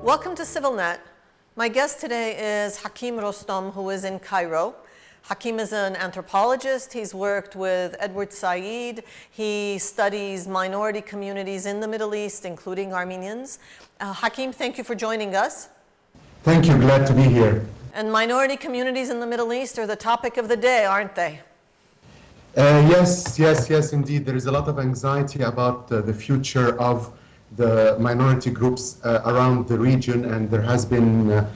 Welcome to CivilNet. My guest today is Hakem Rustom, who is in Cairo. Hakem is an anthropologist. He's worked with Edward Said. He studies minority communities in the Middle East, including Armenians. Hakem, thank you for joining us. Thank you, glad to be here. And minority communities in the Middle East are the topic of the day, aren't they? Yes, indeed. There is a lot of anxiety about the future of the minority groups around the region, and there has been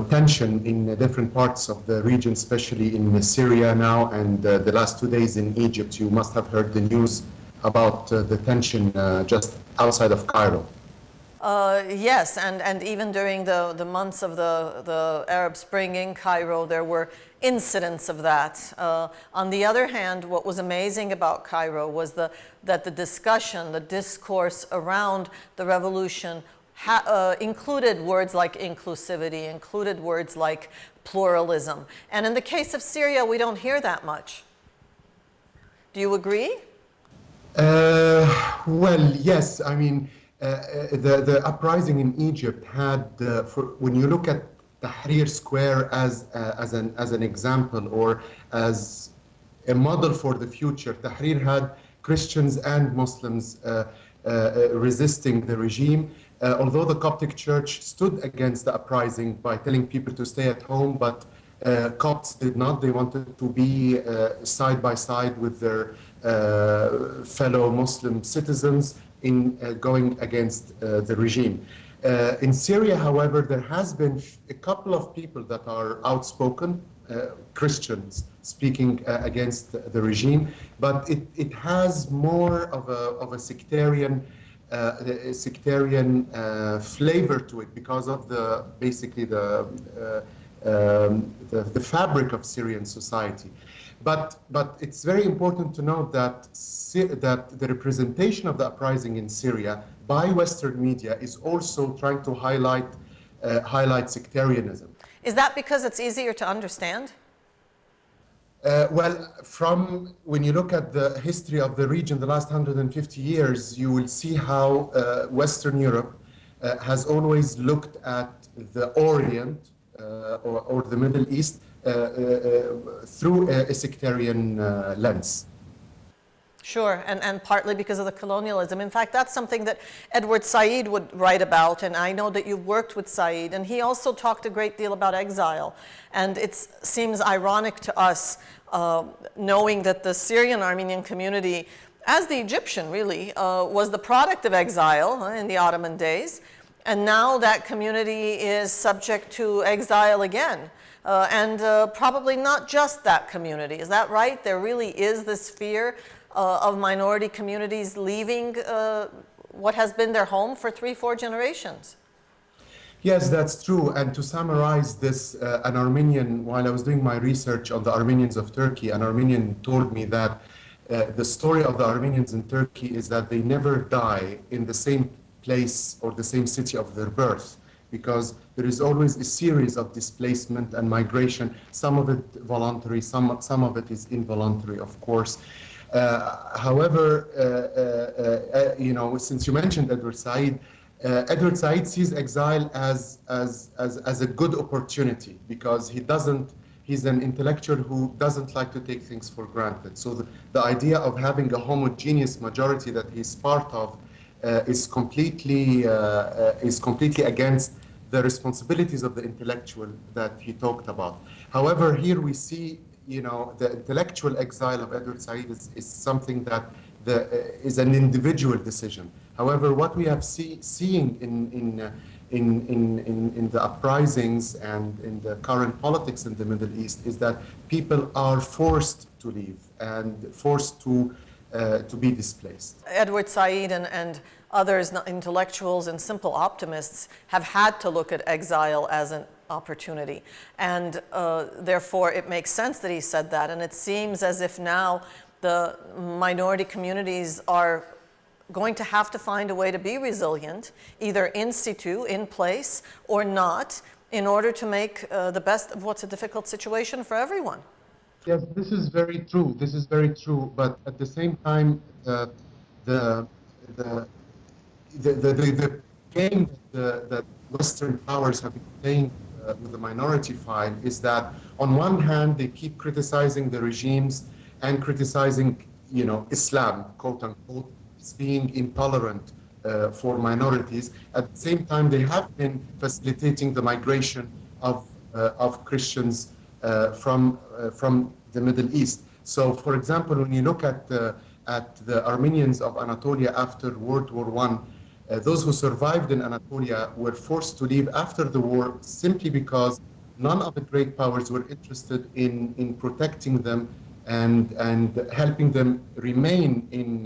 tension in different parts of the region, especially in Syria now, and the last 2 days in Egypt. You must have heard the news about the tension just outside of Cairo. Yes, and even during the months of the Arab Spring in Cairo, there were incidents of that. On the other hand, what was amazing about Cairo was that the discussion, the discourse around the revolution included words like inclusivity, included words like pluralism. And in the case of Syria, we don't hear that much. Do you agree? Well, yes. I mean, the uprising in Egypt had, when you look at Tahrir Square as an example or as a model for the future, Tahrir had Christians and Muslims resisting the regime. Although the Coptic Church stood against the uprising by telling people to stay at home, but Copts did not. They wanted to be side by side with their fellow Muslim citizens in going against the regime. In Syria, however, there has been a couple of people that are outspoken, Christians speaking against the regime, but it has more of a sectarian flavor to it because of basically the fabric of Syrian society. But it's very important to note that the representation of the uprising in Syria by Western media is also trying to highlight sectarianism. Is that because it's easier to understand? Well, when you look at the history of the region, the last 150 years, you will see how Western Europe has always looked at the Orient or the Middle East through a sectarian lens. Sure, and partly because of the colonialism. In fact, that's something that Edward Said would write about, and I know that you've worked with Said, and he also talked a great deal about exile. And it seems ironic to us, knowing that the Syrian Armenian community, as the Egyptian really, was the product of exile in the Ottoman days, and now that community is subject to exile again. And probably not just that community. Is that right? There really is this fear of minority communities leaving what has been their home for 3-4 generations. Yes, that's true. And to summarize this, an Armenian, while I was doing my research on the Armenians of Turkey, an Armenian told me that the story of the Armenians in Turkey is that they never die in the same place or the same city of their birth, because there is always a series of displacement and migration, some of it voluntary, some of it is involuntary, of course. However, since you mentioned Edward Said sees exile as a good opportunity because he's an intellectual who doesn't like to take things for granted. So the idea of having a homogeneous majority that he's part of is completely against the responsibilities of the intellectual that he talked about. However, here we see, the intellectual exile of Edward Said is something that is an individual decision. However, what we have seeing in the uprisings and in the current politics in the Middle East is that people are forced to leave and forced to be displaced. Edward Said and others, intellectuals and simple optimists, have had to look at exile as an opportunity. And therefore, it makes sense that he said that. And it seems as if now the minority communities are going to have to find a way to be resilient, either in situ, in place, or not, in order to make the best of what's a difficult situation for everyone. Yes, this is very true. This is very true. But at the same time, the game that Western powers have been playing with the minority file is that on one hand they keep criticizing the regimes and criticizing, Islam, quote unquote, as being intolerant for minorities. At the same time, they have been facilitating the migration of Christians from the Middle East. So, for example, when you look at the Armenians of Anatolia after World War I, those who survived in Anatolia were forced to leave after the war simply because none of the great powers were interested in protecting them and helping them remain in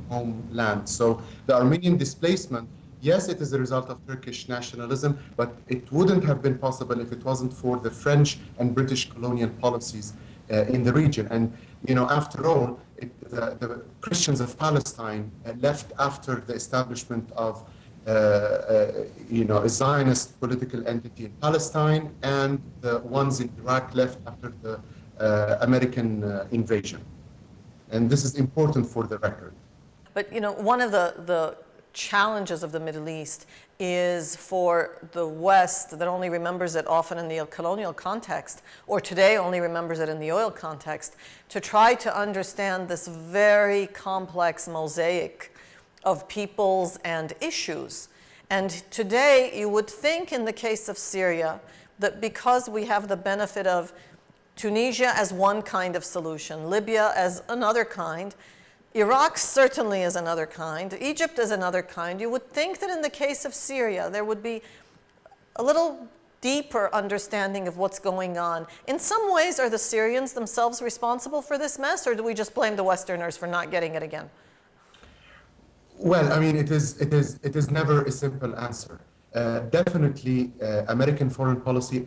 homeland. So the Armenian displacement, yes, it is a result of Turkish nationalism, but it wouldn't have been possible if it wasn't for the French and British colonial policies in the region. And after all, the Christians of Palestine left after the establishment of a Zionist political entity in Palestine, and the ones in Iraq left after the American invasion. And this is important for the record. But one of the challenges of the Middle East is for the West that only remembers it often in the colonial context, or today only remembers it in the oil context, to try to understand this very complex mosaic of peoples and issues. And today you would think in the case of Syria that because we have the benefit of Tunisia as one kind of solution, Libya as another kind, Iraq certainly is another kind, Egypt is another kind, you would think that in the case of Syria there would be a little deeper understanding of what's going on. In some ways, are the Syrians themselves responsible for this mess, or do we just blame the Westerners for not getting it again? Well, I mean, it is never a simple answer. Definitely, American foreign policy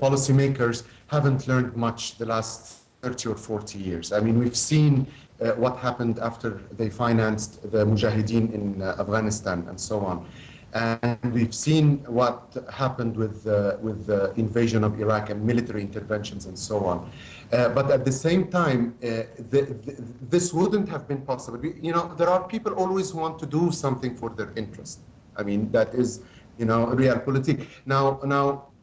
policymakers haven't learned much the last 30 or 40 years. I mean, we've seen what happened after they financed the Mujahideen in Afghanistan and so on. And we've seen what happened with the invasion of Iraq and military interventions and so on. But at the same time, this wouldn't have been possible. There are people always who want to do something for their interest. I mean, that is, realpolitik. Now,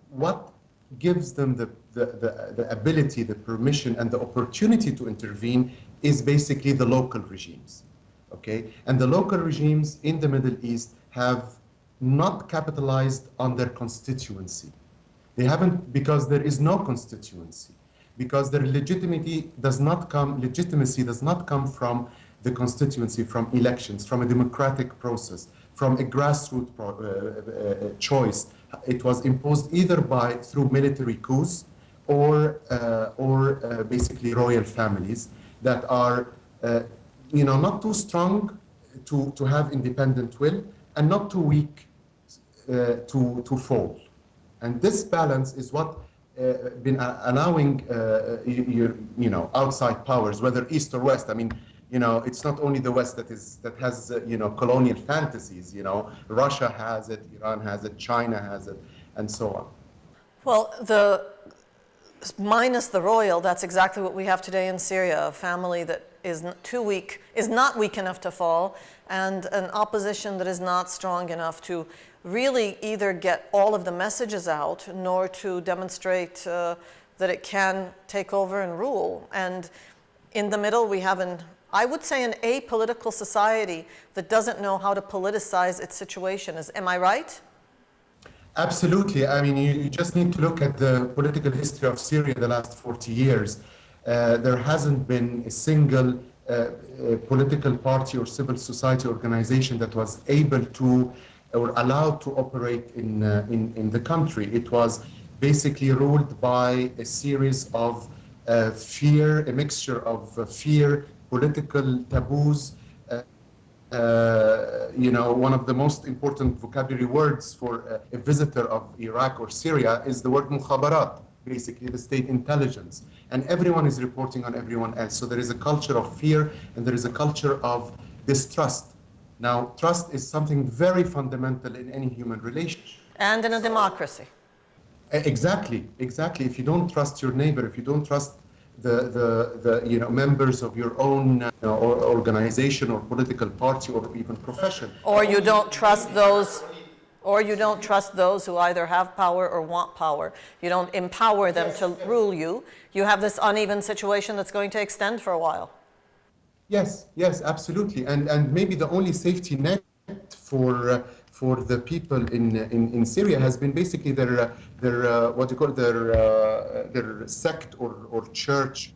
what gives them the ability, the permission, and the opportunity to intervene is basically the local regimes, okay? And the local regimes in the Middle East have not capitalized on their constituency. They haven't, because there is no constituency, because their legitimacy does not come from the constituency, from elections, from a democratic process, from a grassroots choice. It was imposed either through military coups or basically royal families that are, not too strong to have independent will and not too weak to fall. And this balance is what been allowing outside powers, whether East or West. I mean, it's not only the West that has colonial fantasies. Russia has it, Iran has it, China has it, and so on. Well, minus the royal, that's exactly what we have today in Syria, a family that is not weak enough to fall, and an opposition that is not strong enough to really either get all of the messages out, nor to demonstrate that it can take over and rule. And in the middle, we have I would say an apolitical society that doesn't know how to politicize its situation. Am I right? Absolutely. I mean, you just need to look at the political history of Syria the last 40 years. There hasn't been a single political party or civil society organization that was able to or allowed to operate in the country. It was basically ruled by a series of fear, a mixture of fear, political taboos. One of the most important vocabulary words for a visitor of Iraq or Syria is the word mukhabarat, basically the state intelligence. And everyone is reporting on everyone else. So there is a culture of fear and there is a culture of distrust. Now, trust is something very fundamental in any human relationship. And in a democracy. Exactly. If you don't trust your neighbor, if you don't trust members of your own or organization or political party or even profession. Or you don't trust those, or you don't trust those who either have power or want power. You don't empower them to rule you. You have this uneven situation that's going to extend for a while. Yes, yes, absolutely, and maybe the only safety net for the people in Syria has been basically their what you call their sect or church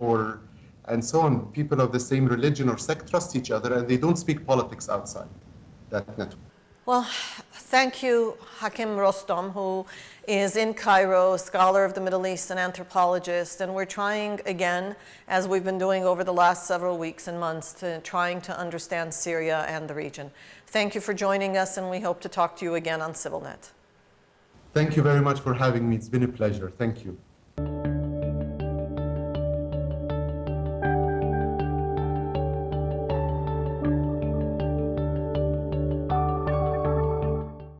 and so on. People of the same religion or sect trust each other, and they don't speak politics outside that network. Well, thank you, Hakem Rustom, who is in Cairo, scholar of the Middle East and anthropologist, and we're trying again, as we've been doing over the last several weeks and months, trying to understand Syria and the region. Thank you for joining us, and we hope to talk to you again on CivilNet. Thank you very much for having me. It's been a pleasure. Thank you.